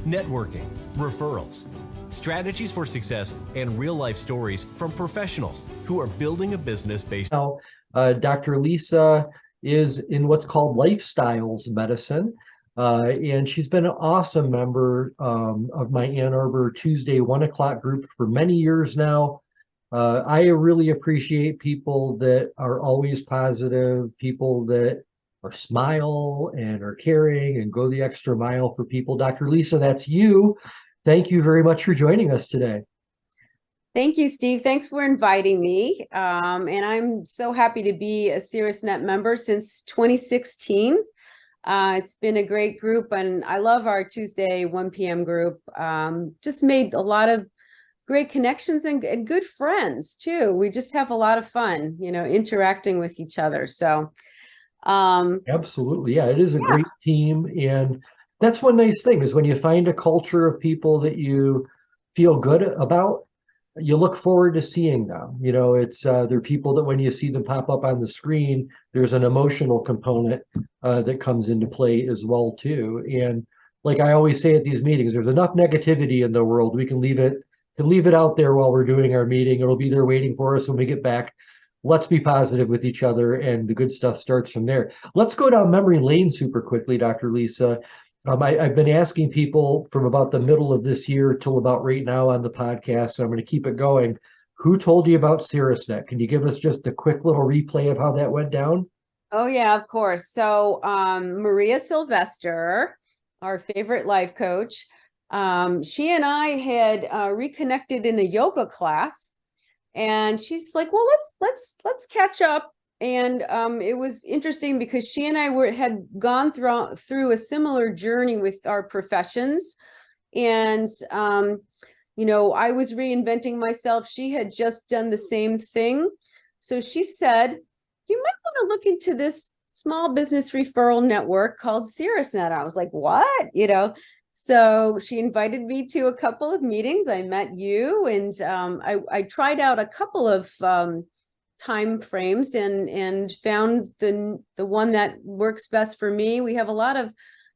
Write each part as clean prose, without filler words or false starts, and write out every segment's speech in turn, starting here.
networking, referrals, strategies for success, and real-life stories from professionals who are building a business based. Now, Dr. Lisa is in what's called lifestyles medicine, and she's been an awesome member of my Ann Arbor Tuesday 1 o'clock group for many years now. I really appreciate people that are always positive, people that are smile and are caring and go the extra mile for people. Dr. Lisa, that's you. Thank you very much for joining us today. Thank you, Steve. Thanks for inviting me. And I'm so happy to be a SiriusNet member since 2016. It's been a great group, and I love our Tuesday 1 p.m. group. Just made a lot of great connections and good friends too. We just have a lot of fun, interacting with each other. So absolutely. Yeah, it is a great team. And that's one nice thing is when you find a culture of people that you feel good about, you look forward to seeing them. They're people that when you see them pop up on the screen, there's an emotional component that comes into play as well too. And like I always say at these meetings, there's enough negativity in the world. We can leave it out there while we're doing our meeting. It'll be there waiting for us when we get back. Let's be positive with each other, and the good stuff starts from there. Let's go down memory lane super quickly, Dr. Lisa. I've been asking people from about the middle of this year till about right now on the podcast, so I'm going to keep it going. Who told you about SiriusNet? Can you give us just a quick little replay of how that went down? Oh, yeah, of course. So Maria Sylvester, our favorite life coach, she and I had reconnected in a yoga class, and she's like, well, let's catch up. And it was interesting because she and I had gone through a similar journey with our professions. And, I was reinventing myself. She had just done the same thing. So she said, you might want to look into this small business referral network called SiriusNet. I was like, what? So she invited me to a couple of meetings. I met you, and I tried out a couple of time frames and found the one that works best for me. We have a lot of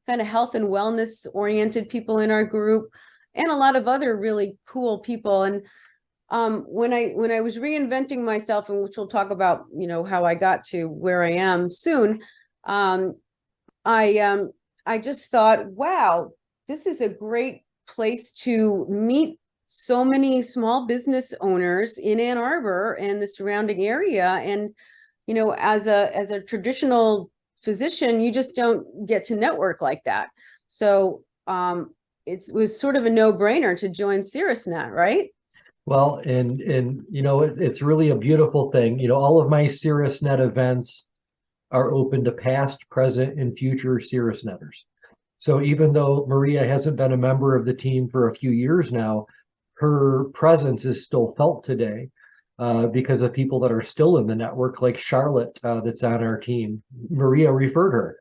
kind of health and wellness oriented people in our group, and a lot of other really cool people. And when I was reinventing myself, and which we'll talk about, how I got to where I am soon, I just thought, wow, this is a great place to meet so many small business owners in Ann Arbor and the surrounding area. And, as a traditional physician, you just don't get to network like that. So it was sort of a no-brainer to join SiriusNet, right? Well, and it's really a beautiful thing. All of my SiriusNet events are open to past, present, and future SiriusNetters. So even though Maria hasn't been a member of the team for a few years now, her presence is still felt today because of people that are still in the network, like Charlotte, that's on our team. Maria referred her.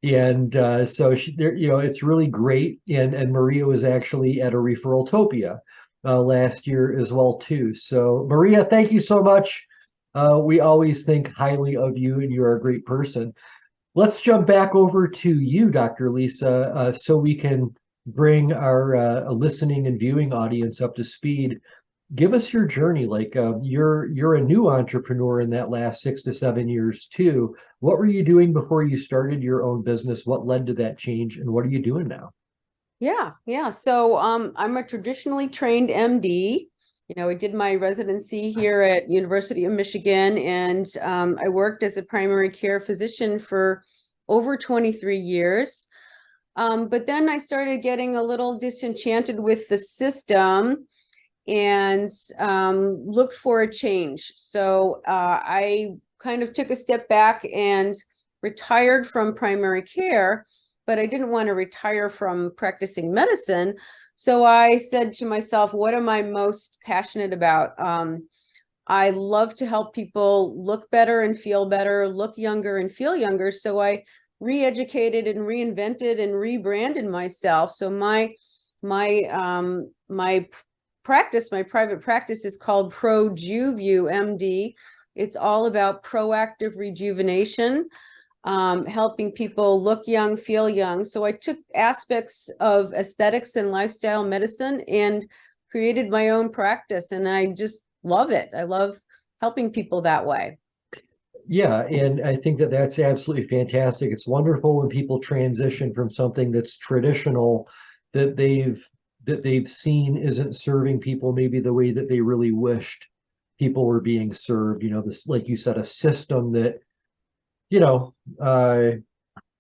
And so it's really great. And Maria was actually at a Referraltopia last year as well, too. So Maria, thank you so much. We always think highly of you, and you're a great person. Let's jump back over to you, Dr. Lisa, so we can bring our listening and viewing audience up to speed. Give us your journey. Like you're a new entrepreneur in that last 6 to 7 years too. What were you doing before you started your own business? What led to that change, and what are you doing now? Yeah. So I'm a traditionally trained MD. I did my residency here at University of Michigan, and I worked as a primary care physician for over 23 years. But then I started getting a little disenchanted with the system and looked for a change. So I kind of took a step back and retired from primary care, but I didn't want to retire from practicing medicine. So I said to myself, what am I most passionate about? I love to help people look better and feel better, look younger and feel younger. So I re-educated and reinvented and rebranded myself. So my practice, my private practice, is called ProJuVu MD. It's all about proactive rejuvenation. helping people look young, feel young. So I took aspects of aesthetics and lifestyle medicine and created my own practice, and I just love it. I love helping people that way. Yeah, and I think that that's absolutely fantastic. It's wonderful when people transition from something that's traditional that they've seen isn't serving people maybe the way that they really wished people were being served. You know, this, like you said, a system that, you know,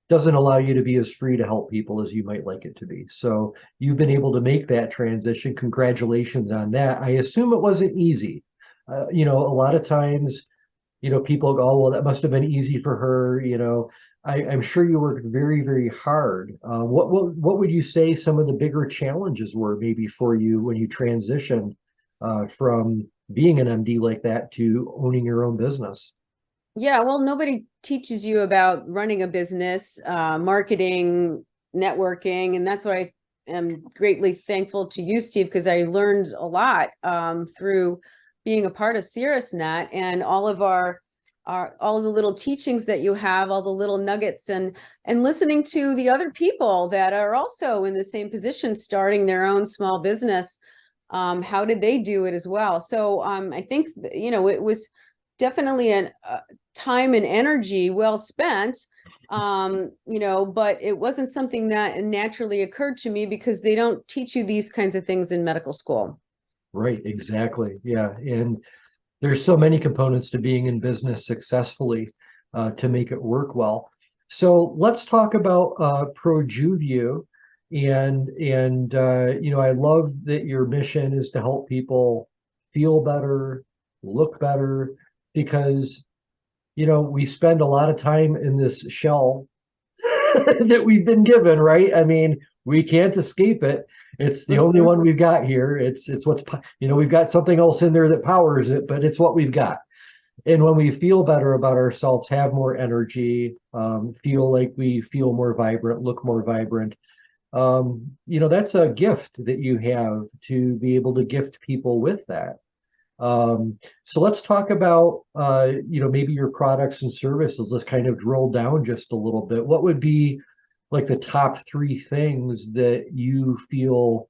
doesn't allow you to be as free to help people as you might like it to be. So you've been able to make that transition. Congratulations on that. I assume it wasn't easy. You know, a lot of times, you know, people go, oh, well, that must have been easy for her. You know, I'm sure you worked very, very hard. What would you say some of the bigger challenges were maybe for you when you transitioned from being an MD like that to owning your own business? Yeah, well, nobody teaches you about running a business, marketing, networking, and that's what I am greatly thankful to you, Steve, because I learned a lot through being a part of CirrusNet and all of our all the little teachings that you have, all the little nuggets, and listening to the other people that are also in the same position, starting their own small business. How did they do it as well? So I think, you know, it was definitely an time and energy well spent, you know, but it wasn't something that naturally occurred to me because they don't teach you these kinds of things in medical school. Right, exactly. Yeah. And there's so many components to being in business successfully to make it work well. So let's talk about ProJuvie. And you know, I love that your mission is to help people feel better, look better, because you know, we spend a lot of time in this shell that we've been given, right? I mean, we can't escape it. It's the only one we've got here. It's what's, you know, we've got something else in there that powers it, but it's what we've got. And when we feel better about ourselves, have more energy, feel like we feel more vibrant, look more vibrant, you know, that's a gift that you have to be able to gift people with that. So let's talk about, you know, maybe your products and services. Let's kind of drill down just a little bit. What would be like the top three things that you feel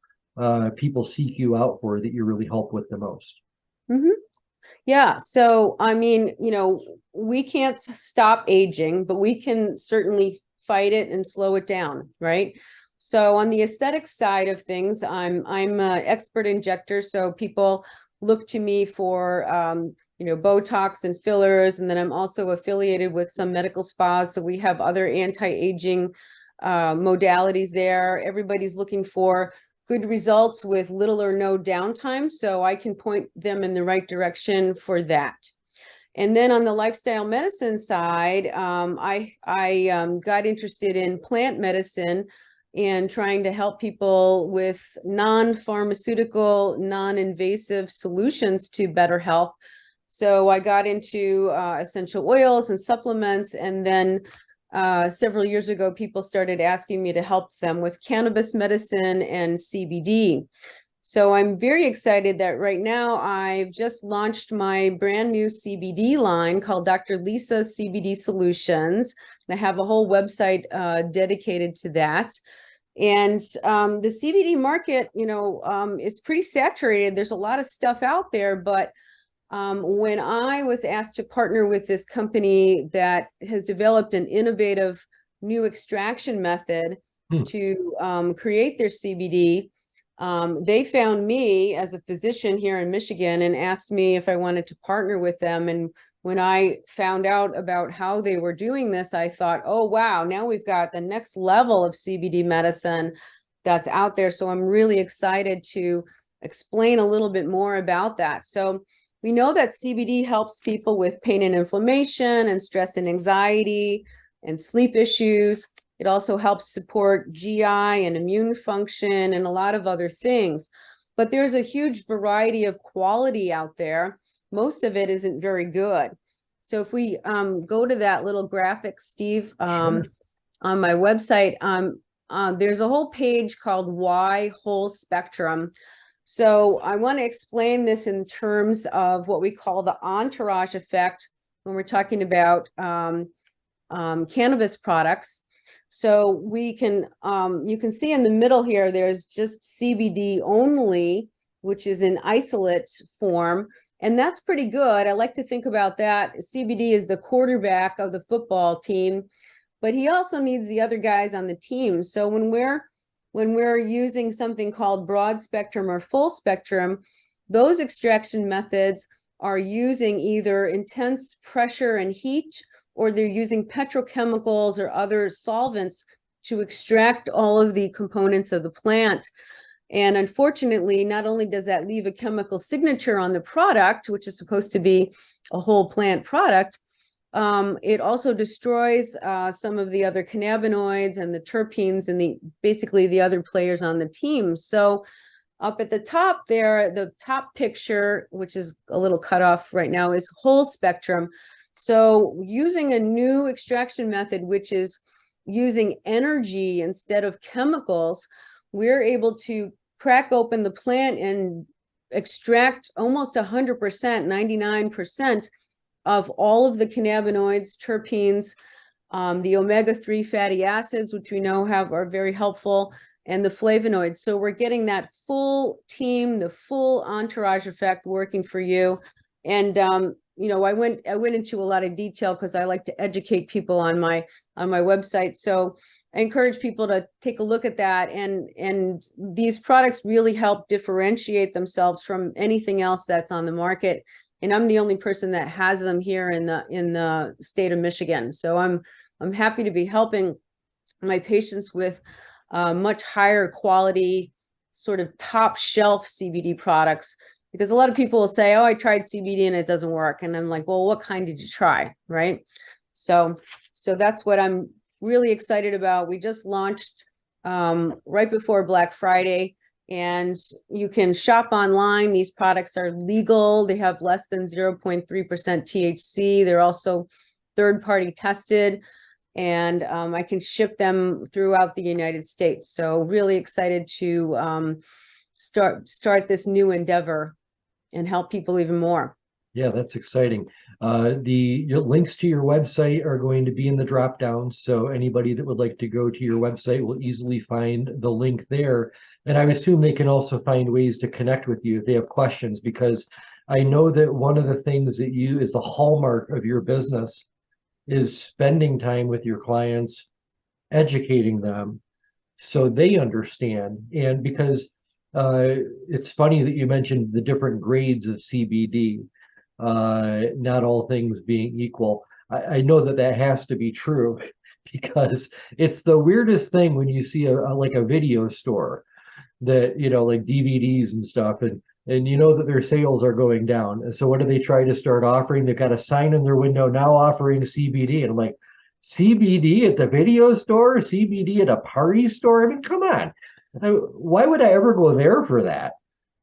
people seek you out for that you really help with the most? Mm-hmm. Yeah. So, I mean, you know, we can't stop aging, but we can certainly fight it and slow it down, right? So on the aesthetic side of things, I'm an expert injector. So people look to me for, you know, Botox and fillers. And then I'm also affiliated with some medical spas. So we have other anti-aging modalities there. Everybody's looking for good results with little or no downtime. So I can point them in the right direction for that. And then on the lifestyle medicine side, I got interested in plant medicine and trying to help people with non-pharmaceutical, non-invasive solutions to better health. So I got into essential oils and supplements, and then several years ago, people started asking me to help them with cannabis medicine and CBD. So I'm very excited that right now I've just launched my brand new CBD line called Dr. Lisa CBD Solutions. I have a whole website dedicated to that. And the CBD market, you know, is pretty saturated. There's a lot of stuff out there, but when I was asked to partner with this company that has developed an innovative new extraction method to create their CBD, they found me as a physician here in Michigan and asked me if I wanted to partner with them. And when I found out about how they were doing this, I thought, oh, wow, now we've got the next level of CBD medicine that's out there. So I'm really excited to explain a little bit more about that. So we know that CBD helps people with pain and inflammation and stress and anxiety and sleep issues. It also helps support GI and immune function and a lot of other things. But there's a huge variety of quality out there. Most of it isn't very good. So if we go to that little graphic, Steve, Sure. on my website, there's a whole page called Why Whole Spectrum. So I want to explain this in terms of what we call the entourage effect when we're talking about cannabis products. So we can, you can see in the middle here, there's just CBD only, which is in isolate form. And that's pretty good. I like to think about that. CBD is the quarterback of the football team, but he also needs the other guys on the team. So when we're using something called broad spectrum or full spectrum, those extraction methods are using either intense pressure and heat, or they're using petrochemicals or other solvents to extract all of the components of the plant. And unfortunately, not only does that leave a chemical signature on the product, which is supposed to be a whole plant product, it also destroys some of the other cannabinoids and the terpenes and basically the other players on the team. So up at the top there, the top picture, which is a little cut off right now, is whole spectrum. So using a new extraction method, which is using energy instead of chemicals, we're able to crack open the plant and extract almost 100%, 99% of all of the cannabinoids, terpenes, the omega-3 fatty acids, which we know are very helpful, and the flavonoids. So we're getting that full team, the full entourage effect working for you. And I went into a lot of detail because I like to educate people on my website. So I encourage people to take a look at that. And these products really help differentiate themselves from anything else that's on the market. And I'm the only person that has them here in the state of Michigan. So I'm happy to be helping my patients with much higher quality, sort of top shelf CBD products. Because a lot of people will say, oh, I tried CBD and it doesn't work. And I'm like, well, what kind did you try? Right. So that's what I'm really excited about. We just launched right before Black Friday, and you can shop online. These products are legal. They have less than 0.3% THC. They're also third-party tested, and I can ship them throughout the United States. So really excited to start this new endeavor and help people even more. Yeah, that's exciting. Your links to your website are going to be in the drop down. So anybody that would like to go to your website will easily find the link there. And I assume they can also find ways to connect with you if they have questions, because I know that one of the things that is the hallmark of your business is spending time with your clients, educating them so they understand. And because it's funny that you mentioned the different grades of CBD, not all things being equal. I know that has to be true because it's the weirdest thing when you see like a video store that, like DVDs and stuff, and you know that their sales are going down. And so what do they try to start offering? They've got a sign in their window now offering CBD. And I'm like, CBD at the video store, CBD at a party store? I mean, come on. Why would I ever go there for that?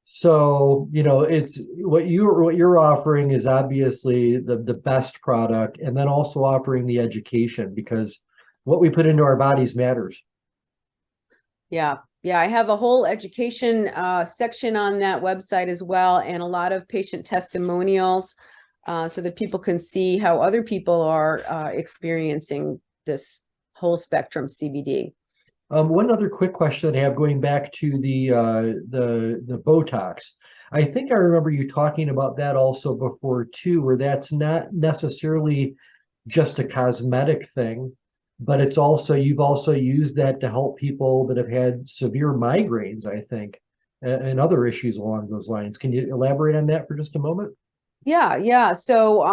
So, it's what you're offering is obviously the best product, and then also offering the education, because what we put into our bodies matters. Yeah. I have a whole education section on that website as well, and a lot of patient testimonials so that people can see how other people are experiencing this whole spectrum CBD. One other quick question I have, going back to the Botox. I think I remember you talking about that also before too, where that's not necessarily just a cosmetic thing, but you've also used that to help people that have had severe migraines, I think, and other issues along those lines. Can you elaborate on that for just a moment? Yeah. So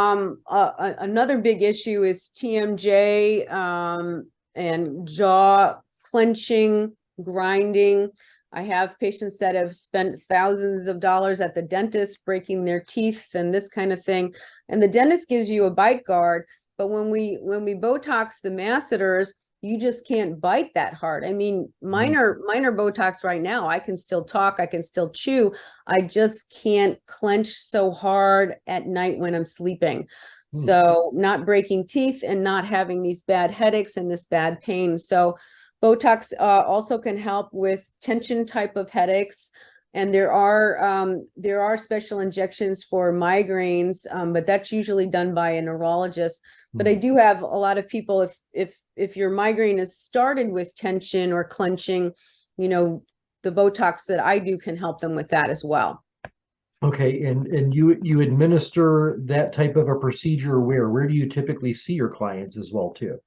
another big issue is TMJ and jaw clenching, grinding. I have patients that have spent thousands of dollars at the dentist breaking their teeth and this kind of thing. And the dentist gives you a bite guard, but when we Botox the masseters, you just can't bite that hard. I mean, minor Botox right now, I can still talk, I can still chew. I just can't clench so hard at night when I'm sleeping. So not breaking teeth and not having these bad headaches and this bad pain. So Botox also can help with tension type of headaches. And there are special injections for migraines, but that's usually done by a neurologist. But I do have a lot of people, if your migraine is started with tension or clenching, you know, the Botox that I do can help them with that as well. Okay, and you administer that type of a procedure where? Where do you typically see your clients as well too?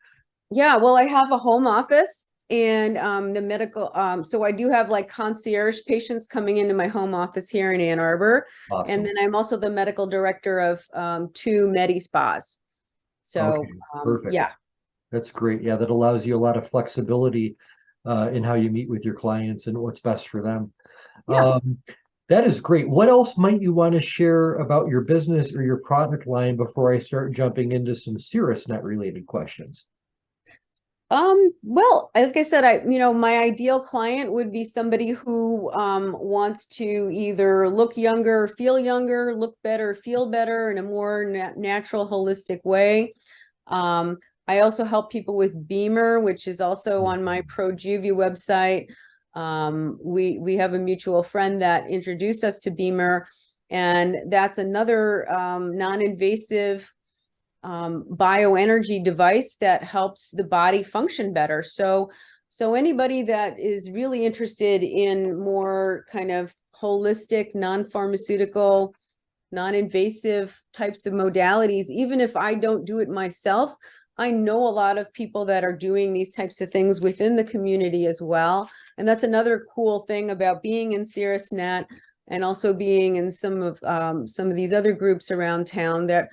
Yeah, well, I have a home office and the medical, so I do have like concierge patients coming into my home office here in Ann Arbor. Awesome. And then I'm also the medical director of 2 Medi spas. So Okay, perfect. yeah. That's great. Yeah, that allows you a lot of flexibility in how you meet with your clients and what's best for them. Yeah. That is great. What else might you want to share about your business or your product line before I start jumping into some SiriusNet related questions? Well, like I said, my ideal client would be somebody who wants to either look younger, feel younger, look better, feel better in a more natural, holistic way. I also help people with Beamer, which is also on my ProJuvie website. We have a mutual friend that introduced us to Beamer, and that's another non-invasive bioenergy device that helps the body function better. So anybody that is really interested in more kind of holistic, non-pharmaceutical, non-invasive types of modalities, even if I don't do it myself, I know a lot of people that are doing these types of things within the community as well. And that's another cool thing about being in SiriusNet and also being in some of these other groups around town that,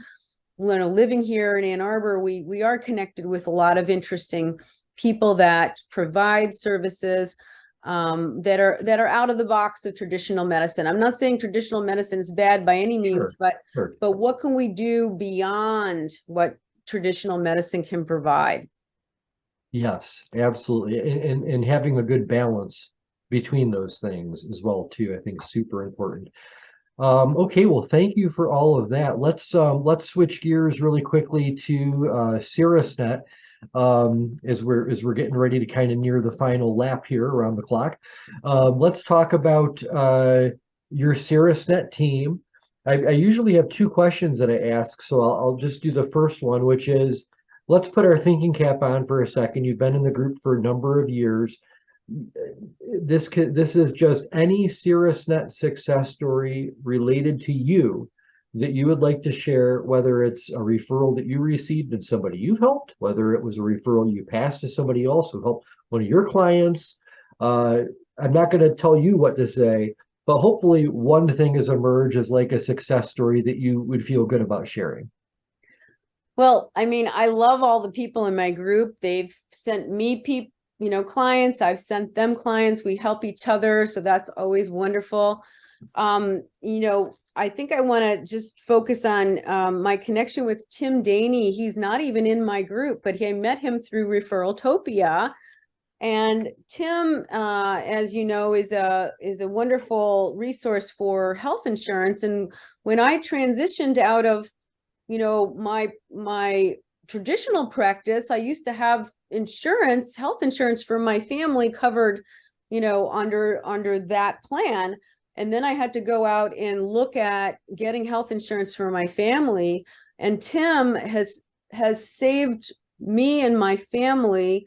you know, living here in Ann Arbor, we are connected with a lot of interesting people that provide services that are out of the box of traditional medicine. I'm not saying traditional medicine is bad by any means, Sure. but what can we do beyond what traditional medicine can provide? Yes, absolutely. And having a good balance between those things as well too, I think is super important. Okay, well, thank you for all of that. Let's switch gears really quickly to SiriusNet as we're getting ready to kind of near the final lap here around the clock. Let's talk about your SiriusNet team. I usually have 2 questions that I ask, so I'll just do the first one, which is, let's put our thinking cap on for a second. You've been in the group for a number of years. This is just any SiriusNet success story related to you that you would like to share, whether it's a referral that you received and somebody you helped, whether it was a referral you passed to somebody else who helped one of your clients. I'm not going to tell you what to say, but hopefully one thing has emerged as like a success story that you would feel good about sharing. Well, I mean, I love all the people in my group. They've sent me people, you know, clients. I've sent them clients. We help each other. So that's always wonderful. You know, I think I want to just focus on my connection with Tim Daney. He's not even in my group, but I met him through Referraltopia. And Tim, as you know, is a wonderful resource for health insurance. And when I transitioned out of, you know, my traditional practice, I used to have insurance, health insurance for my family covered, you know, under that plan. And then I had to go out and look at getting health insurance for my family. And Tim has saved me and my family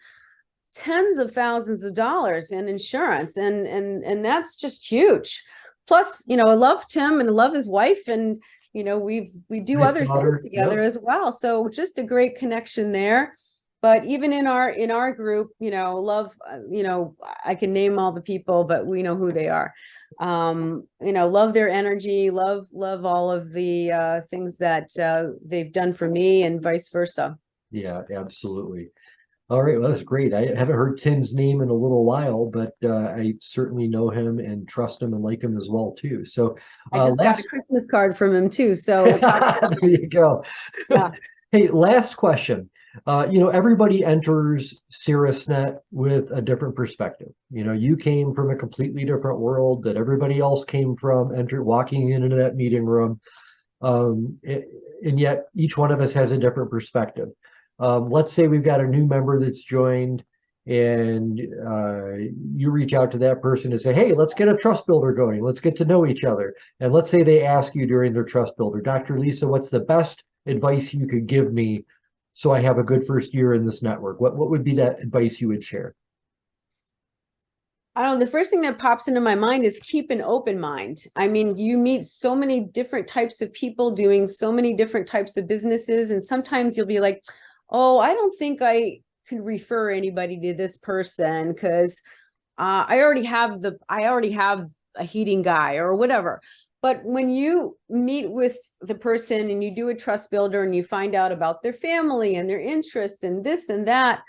tens of thousands of dollars in insurance. And that's just huge. Plus, you know, I love Tim and I love his wife, and you know, we do Nice other daughter. things together Yep. as well. So just a great connection there. But even in our group, you know, love, you know, I can name all the people, but we know who they are. You know, love their energy, love all of the things that they've done for me and vice versa. Yeah, absolutely. All right, well, that's great. I haven't heard Tim's name in a little while, but I certainly know him and trust him and like him as well too. So I just got a last, Christmas card from him too. So there you go. yeah. Hey, last question. You know, everybody enters SiriusNet with a different perspective. You know, you came from a completely different world that everybody else came from, walking into that meeting room. And yet each one of us has a different perspective. Let's say we've got a new member that's joined and you reach out to that person and say, hey, let's get a trust builder going. Let's get to know each other. And let's say they ask you during their trust builder, Dr. Lisa, what's the best advice you could give me so I have a good first year in this network? What would be that advice you would share? I don't know, the first thing that pops into my mind is keep an open mind. I mean, you meet so many different types of people doing so many different types of businesses. And sometimes you'll be like, oh, I don't think I can refer anybody to this person because I already have a heating guy or whatever. But when you meet with the person and you do a trust builder and you find out about their family and their interests and this and that,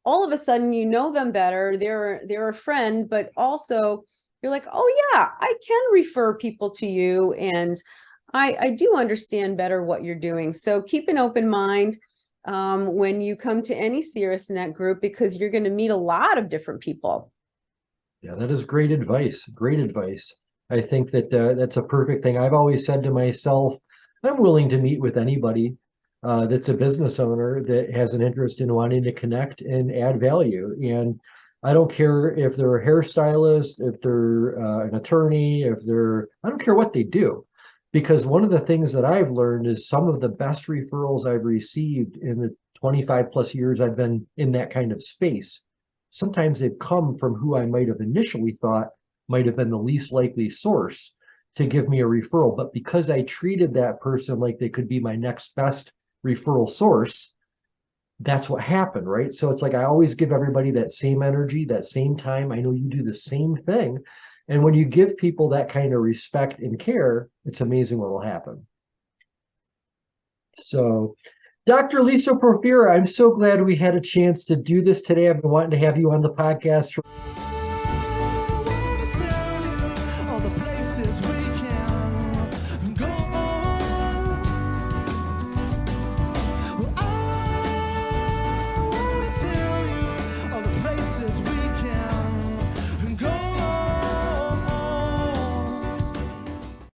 all of a sudden you know them better. They're a friend, but also you're like, oh yeah, I can refer people to you, and I do understand better what you're doing. So keep an open mind when you come to any SiriusNet group, because you're going to meet a lot of different people. Yeah, that is great advice. Great advice. I think that that's a perfect thing. I've always said to myself, I'm willing to meet with anybody that's a business owner that has an interest in wanting to connect and add value. And I don't care if they're a hairstylist, if they're an attorney, I don't care what they do. Because one of the things that I've learned is some of the best referrals I've received in the 25 plus years I've been in that kind of space, sometimes they've come from who I might have initially thought might have been the least likely source to give me a referral. But because I treated that person like they could be my next best referral source, that's what happened, right? So it's like I always give everybody that same energy, that same time. I know you do the same thing. And when you give people that kind of respect and care, it's amazing what will happen. So, Dr. Lisa Profera, I'm so glad we had a chance to do this today. I've been wanting to have you on the podcast for